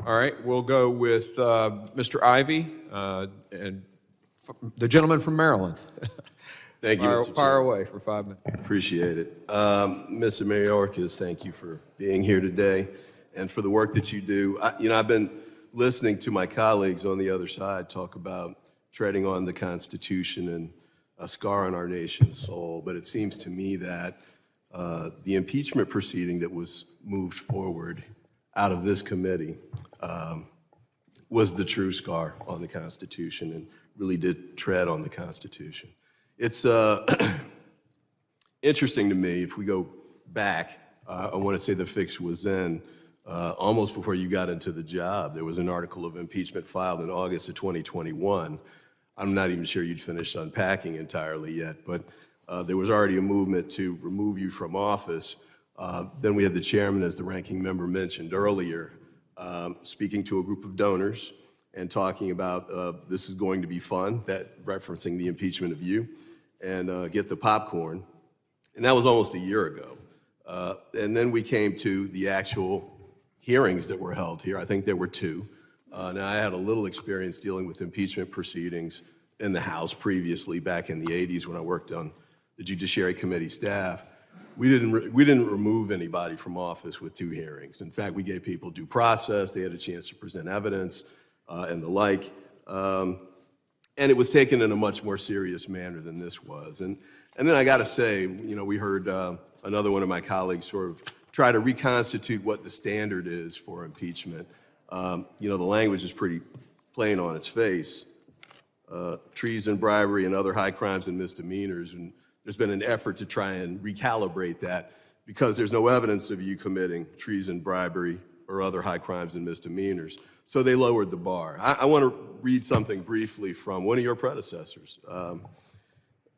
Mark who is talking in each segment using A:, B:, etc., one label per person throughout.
A: All right, we'll go with Mr. Ivey, and the gentleman from Maryland.
B: Thank you, Mr. Chairman.
A: Fire away for 5 minutes.
B: Appreciate it. Mr. Mayorkas, thank you for being here today and for the work that you do. I've been listening to my colleagues on the other side talk about treading on the Constitution and a scar on our nation's soul, but it seems to me that the impeachment proceeding that was moved forward out of this committee was the true scar on the Constitution and really did tread on the Constitution. It's interesting to me, if we go back, I want to say the fix was in almost before you got into the job. There was an article of impeachment filed in August of 2021. I'm not even sure you'd finished unpacking entirely yet, but there was already a movement to remove you from office. Then we had the chairman, as the ranking member mentioned earlier, speaking to a group of donors and talking about this is going to be fun, that referencing the impeachment of you, and get the popcorn. And that was almost a year ago. And then we came to the actual hearings that were held here. I think there were two. Now, I had a little experience dealing with impeachment proceedings in the House previously, back in the 80s when I worked on the Judiciary Committee staff. We didn't remove anybody from office with two hearings. In fact, we gave people due process. They had a chance to present evidence and the like. And it was taken in a much more serious manner than this was. And then I got to say, we heard another one of my colleagues sort of try to reconstitute what the standard is for impeachment. The language is pretty plain on its face. Treason, bribery, and other high crimes and misdemeanors. And there's been an effort to try and recalibrate that because there's no evidence of you committing treason, bribery, or other high crimes and misdemeanors. So they lowered the bar. I want to read something briefly from one of your predecessors,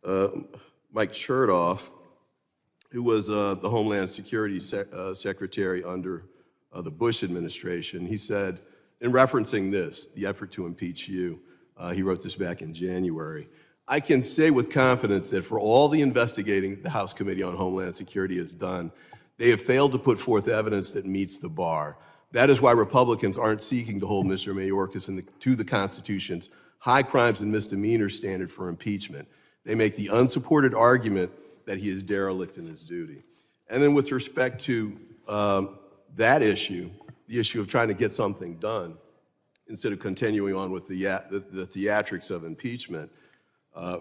B: Mike Chertoff, who was the Homeland Security Secretary under the Bush administration. He said, in referencing this, the effort to impeach you, he wrote this back in January, I can say with confidence that for all the investigating the House Committee on Homeland Security has done, they have failed to put forth evidence that meets the bar. That is why Republicans aren't seeking to hold Mr. Mayorkas to the Constitution's high crimes and misdemeanors standard for impeachment. They make the unsupported argument that he is derelict in his duty. And then with respect to that issue, the issue of trying to get something done, instead of continuing on with the theatrics of impeachment,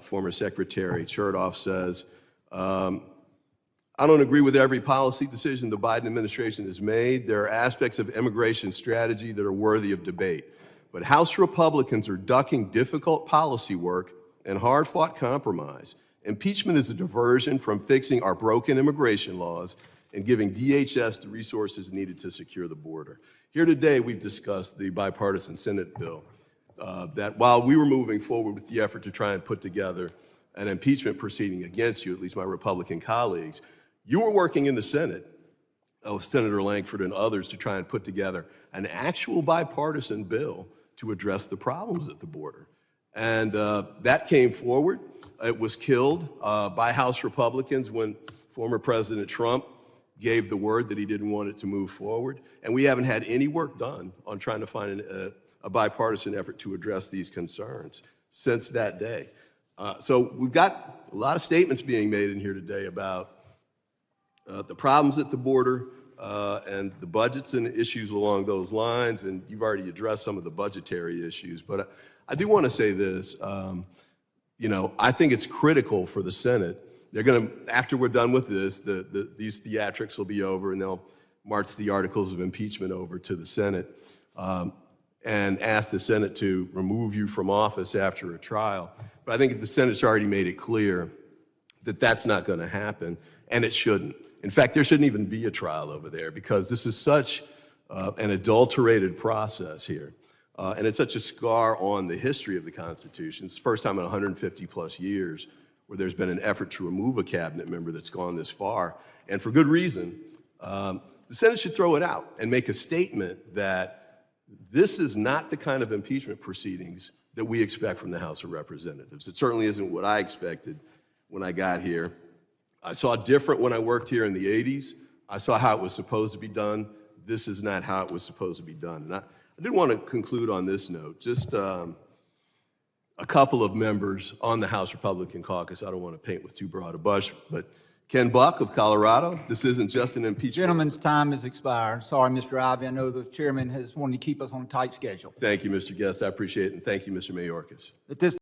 B: former Secretary Chertoff says, I don't agree with every policy decision the Biden administration has made. There are aspects of immigration strategy that are worthy of debate. But House Republicans are ducking difficult policy work and hard-fought compromise. Impeachment is a diversion from fixing our broken immigration laws and giving DHS the resources needed to secure the border. Here today, we've discussed the bipartisan Senate bill that while we were moving forward with the effort to try and put together an impeachment proceeding against you, at least my Republican colleagues, you were working in the Senate with Senator Lankford and others to try and put together an actual bipartisan bill to address the problems at the border. And that came forward. It was killed by House Republicans when former President Trump gave the word that he didn't want it to move forward. And we haven't had any work done on trying to find a bipartisan effort to address these concerns since that day. So we've got a lot of statements being made in here today about the problems at the border and the budgets and issues along those lines, and you've already addressed some of the budgetary issues. But I do want to say this, I think it's critical for the Senate. They're going to, after we're done with this, these theatrics will be over, and they'll march the articles of impeachment over to the Senate and ask the Senate to remove you from office after a trial. But I think the Senate's already made it clear that that's not going to happen, and it shouldn't. In fact, there shouldn't even be a trial over there because this is such an adulterated process here. And it's such a scar on the history of the Constitution. It's the first time in 150 plus years where there's been an effort to remove a cabinet member that's gone this far. And for good reason, the Senate should throw it out and make a statement that this is not the kind of impeachment proceedings that we expect from the House of Representatives. It certainly isn't what I expected when I got here. I saw different when I worked here in the 80s. I saw how it was supposed to be done. this is not how it was supposed to be done. And I did want to conclude on this note. Just a couple of members on the House Republican caucus, I don't want to paint with too broad a brush, but Ken Buck of Colorado, this isn't just an impeachment.
C: Gentleman's time has expired. Sorry, Mr. Ivey. I know the chairman has wanted to keep us on a tight schedule.
B: Thank you, Mr. Guest. I appreciate it, and thank you, Mr. Mayorkas.
C: At this